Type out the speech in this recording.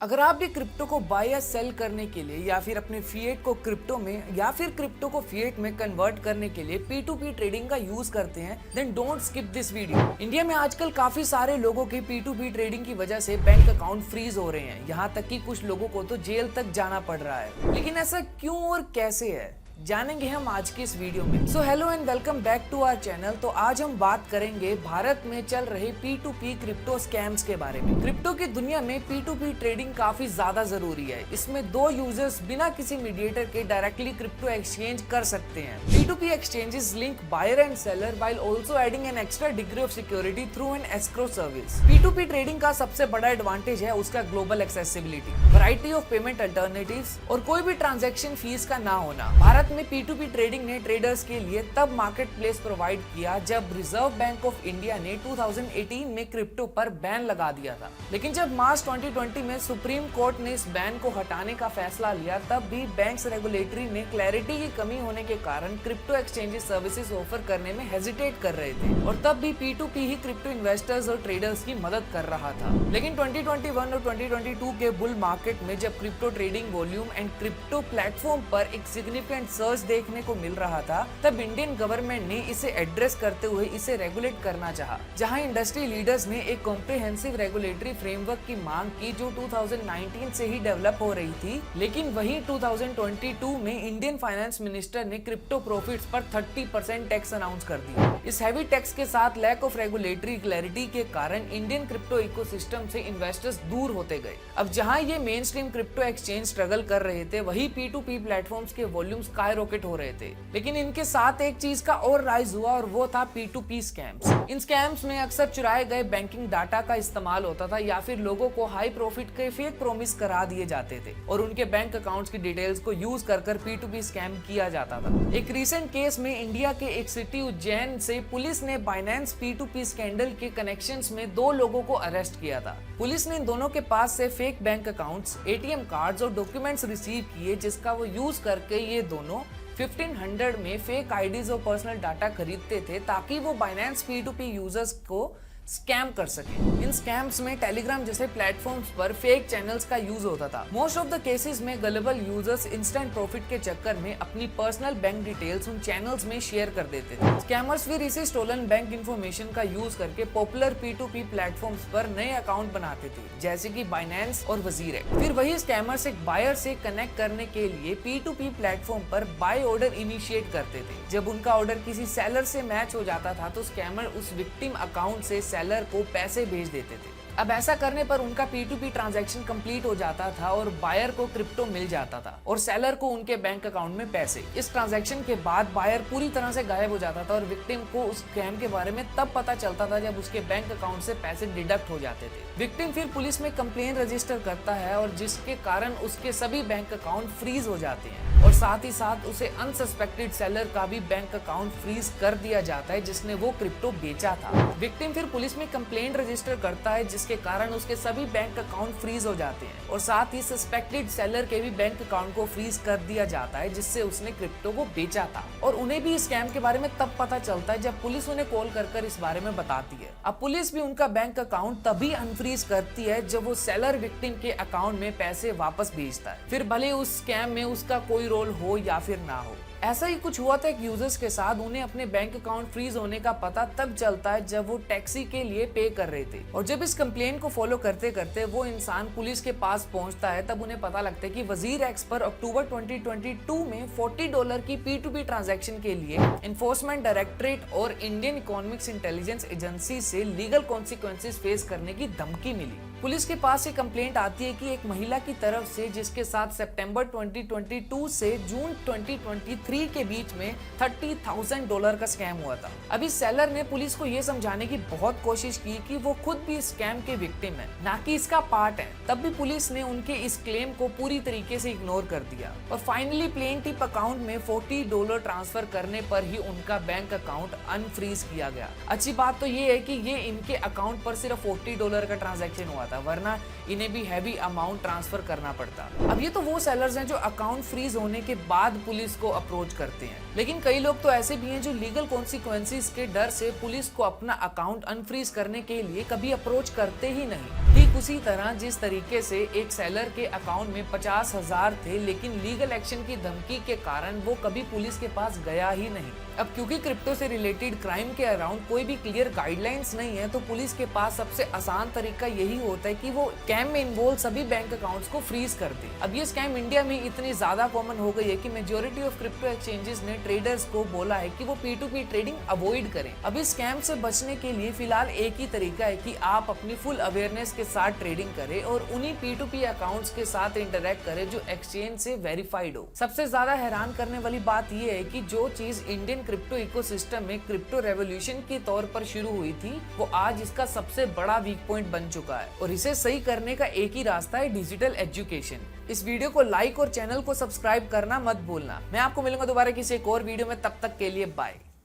अगर आप भी क्रिप्टो को बाय या सेल करने के लिए या फिर अपने फिएट को क्रिप्टो में या फिर क्रिप्टो को फिएट में कन्वर्ट करने के लिए P2P ट्रेडिंग का यूज करते हैं then don't skip this video. India में आजकल काफी सारे लोगों के P2P ट्रेडिंग की वजह से बैंक अकाउंट फ्रीज हो रहे हैं, यहाँ तक कि कुछ लोगों को तो जेल तक जाना पड़ रहा है। लेकिन ऐसा क्यों और कैसे है जानेंगे हम आज की इस वीडियो में। So hello and welcome back to our channel. तो आज हम बात करेंगे भारत में चल रहे P2P क्रिप्टो स्कैम्स के बारे में। क्रिप्टो की दुनिया में P2P ट्रेडिंग काफी ज्यादा जरूरी है। इसमें दो यूजर्स बिना किसी मीडिएटर के डायरेक्टली क्रिप्टो एक्सचेंज कर सकते हैं। P2P exchanges link buyer and seller while also adding an extra degree of security through an escrow service। P2P trading का सबसे बड़ा एडवांटेज है उसका global accessibility, variety of payment alternatives और कोई भी ट्रांजैक्शन फीस का ना होना। भारत में P2P ट्रेडिंग ने ट्रेडर्स के लिए तब मार्केट प्लेस प्रोवाइड किया जब रिजर्व बैंक ऑफ इंडिया ने 2018 में क्रिप्टो पर बैन लगा दिया था। लेकिन जब मार्च 2020 में सुप्रीम कोर्ट ने इस बैन को हटाने का फैसला लिया, तब भी बैंक्स रेगुलेटरी ने क्लैरिटी की कमी होने के कारण क्रिप्टो एक्सचेंजेस सर्विसेज ऑफर करने में हेजिटेट कर रहे थे और तब भी P2P ही क्रिप्टो इन्वेस्टर्स और ट्रेडर्स की मदद कर रहा था। लेकिन 2021 और 2022 के बुल मार्केट में जब crypto trading volume and crypto platform पर एक सिग्निफिकेंट सर्च देखने को मिल रहा था, तब इंडियन गवर्नमेंट ने इसे एड्रेस करते हुए इसे रेगुलेट करना चाहा। जहां इंडस्ट्री लीडर्स ने एक कॉम्प्रिहेंसिव रेगुलेटरी फ्रेमवर्क की मांग की जो 2019 से ही डेवलप हो रही थी। लेकिन वही 2022 में इंडियन फाइनेंस मिनिस्टर ने क्रिप्टो प्रॉफिट्स पर 30% टैक्स अनाउंस कर दिया। इस हैवी टैक्स के साथ लैक ऑफ रेगुलेटरी क्लैरिटी के कारण इंडियन क्रिप्टो इकोसिस्टम से इन्वेस्टर्स दूर होते गए। अब जहां ये main stream crypto exchange struggle कर रहे थे, वही P2P प्लेटफॉर्म्स के वॉल्यूम स्काईरॉकेट हो रहे थे। लेकिन इनके साथ एक चीज का और राइज हुआ और वो था P2P स्कैम्स। इन स्कैम्स में अक्सर चुराए गए बैंकिंग डाटा का इस्तेमाल होता था या फिर लोगों को हाई प्रॉफिट के फेक प्रॉमिस करा दिए जाते थे और उनके बैंक अकाउंट्स की डिटेल्स को यूज कर P2P स्कैम किया जाता था। एक रीसेंट केस में इंडिया के एक सिटी उज्जैन से पुलिस ने बाइनेंस P2P स्कैंडल के कनेक्शंस में 2 लोगों को अरेस्ट किया था। पुलिस ने इन दोनों के पास से fake bank accounts, ATM cards और डॉक्यूमेंट्स रिसीव किए, जिसका वो यूज करके ये दोनों 1500 में फेक आईडीज और पर्सनल डाटा खरीदते थे ताकि वो बाइनेंस P2P यूजर्स को स्कैम कर सके। इन स्कैम्स में टेलीग्राम जैसे प्लेटफॉर्म्स पर फेक चैनल्स का यूज होता था। मोस्ट ऑफ द केसेस में गलेबल यूजर्स इंस्टेंट प्रॉफिट के चक्कर में अपनी पर्सनल बैंक डिटेल्स उन चैनल्स में शेयर कर देते थे। स्कैमर्स फिर इसी स्टोलन बैंक इंफॉर्मेशन का यूज करके पॉपुलर P2P प्लेटफॉर्म्स पर नए अकाउंट बनाते थे, जैसे कि बाइनेंस और वजीरेक्स। फिर वही स्कैमर्स एक बायर से कनेक्ट करने के लिए P2P प्लेटफॉर्म पर बाय ऑर्डर इनिशिएट करते थे। जब उनका ऑर्डर किसी सेलर से मैच हो जाता था तो स्कैमर उस विक्टिम अकाउंट से सेलर को पैसे भेज देते थे। अब ऐसा करने पर उनका P2P ट्रांजैक्शन कंप्लीट हो जाता था और बायर को क्रिप्टो मिल जाता था और सेलर को उनके बैंक अकाउंट में पैसे। इस ट्रांजैक्शन के बाद बायर पूरी तरह से गायब हो जाता था और विक्टिम को उस स्कैम के बारे में तब पता चलता था जब उसके बैंक अकाउंट से पैसे डिडक्ट हो जाते थे। विक्टिम फिर पुलिस में कंप्लेन रजिस्टर करता है और जिसके कारण उसके सभी बैंक अकाउंट फ्रीज हो जाते हैं और साथ ही साथ उसे अनसस्पेक्टेड सेलर का भी बैंक अकाउंट फ्रीज कर दिया जाता है जिसने वो क्रिप्टो बेचा था। विक्टिम फिर पुलिस में कंप्लेंट रजिस्टर करता है जिसके कारण उसके सभी बैंक अकाउंट फ्रीज हो जाते हैं और साथ ही सस्पेक्टेड सेलर के भी बैंक अकाउंट को फ्रीज कर दिया जाता है जिससे उसने क्रिप्टो को बेचा था। और उन्हें भी इस स्कैम के बारे में तब पता चलता है जब पुलिस उन्हें कॉल कर इस बारे में बताती है। अब पुलिस भी उनका बैंक अकाउंट तभी अनफ्रीज करती है जब वो सेलर विक्टिम के अकाउंट में पैसे वापस भेजता है, फिर भले उस स्कैम में उसका कोई रोल हो या फिर ना हो। ऐसा ही कुछ हुआ था एक यूजर्स के साथ। उन्हें अपने बैंक अकाउंट फ्रीज होने का पता तब चलता है जब वो टैक्सी के लिए पे कर रहे थे और जब इस कंप्लेन को फॉलो करते करते वो इंसान पुलिस के पास पहुंचता है, तब उन्हें पता लगता है कि वजीरेक्स पर अक्टूबर 2022 में $40 की P2P ट्रांजैक्शन के लिए एनफोर्समेंट डायरेक्टरेट और इंडियन इकोनॉमिक्स इंटेलिजेंस एजेंसी से लीगल कॉन्सिक्वेंसेस फेस करने की धमकी मिली। पुलिस के पास ये कंप्लेंट आती है कि एक महिला की तरफ से जिसके साथ सितंबर 2022 से जून 2023 के बीच में $30,000 का स्कैम हुआ था। अभी सेलर ने पुलिस को ये समझाने की बहुत कोशिश की कि वो खुद भी स्कैम के विक्टिम है, ना कि इसका पार्ट है। तब भी पुलिस ने उनके इस क्लेम को पूरी तरीके से इग्नोर कर दिया और फाइनली प्लेन टिप अकाउंट में $40 ट्रांसफर करने पर ही उनका बैंक अकाउंट अनफ्रीज किया गया। अच्छी बात तो ये है कि ये इनके अकाउंट पर सिर्फ $40 का ट्रांजैक्शन हुआ था, वरना इन्हें भी हैवी अमाउंट ट्रांसफर करना पड़ता। अब ये तो वो सेलर्स हैं जो अकाउंट फ्रीज होने के बाद पुलिस को अप्रोच करते हैं, लेकिन कई लोग तो ऐसे भी हैं जो लीगल कॉन्सिक्वेंसेस के डर से पुलिस को अपना अकाउंट अनफ्रीज करने के लिए कभी अप्रोच करते ही नहीं। ठीक उसी तरह जिस तरीके से एक सेलर के अकाउंट में 50,000 थे, लेकिन लीगल एक्शन की धमकी के कारण वो कभी पुलिस के पास गया ही नहीं। अब क्योंकि क्रिप्टो से रिलेटेड क्राइम के अराउंड कोई भी क्लियर गाइडलाइंस नहीं है, तो पुलिस के पास सबसे आसान तरीका यही होता है कि वो स्कैम में इन्वॉल्व सभी बैंक अकाउंट्स को फ्रीज कर दे। अब ये स्कैम इंडिया में इतनी ज्यादा कॉमन हो गई है कि मेजोरिटी ऑफ क्रिप्टो एक्सचेंजेस ने ट्रेडर्स को बोला है कि वो P2P ट्रेडिंग अवॉइड करें। अब इस स्कैम से बचने के लिए फिलहाल एक ही तरीका है कि आप अपनी फुल अवेयरनेस के साथ ट्रेडिंग करें और उन्हीं P2P अकाउंट्स के साथ इंटरेक्ट करें जो एक्सचेंज से वेरीफाइड हो। सबसे ज्यादा हैरान करने वाली बात यह है कि जो चीज इंडियन क्रिप्टो इकोसिस्टम में क्रिप्टो रेवोल्यूशन के तौर पर शुरू हुई थी, वो आज इसका सबसे बड़ा वीक पॉइंट बन चुका है और इसे सही करने का एक ही रास्ता है, डिजिटल एजुकेशन। इस वीडियो को लाइक और चैनल को सब्सक्राइब करना मत भूलना। मैं आपको मिलूंगा दोबारा किसी एक और वीडियो में, तब तक के लिए बाय।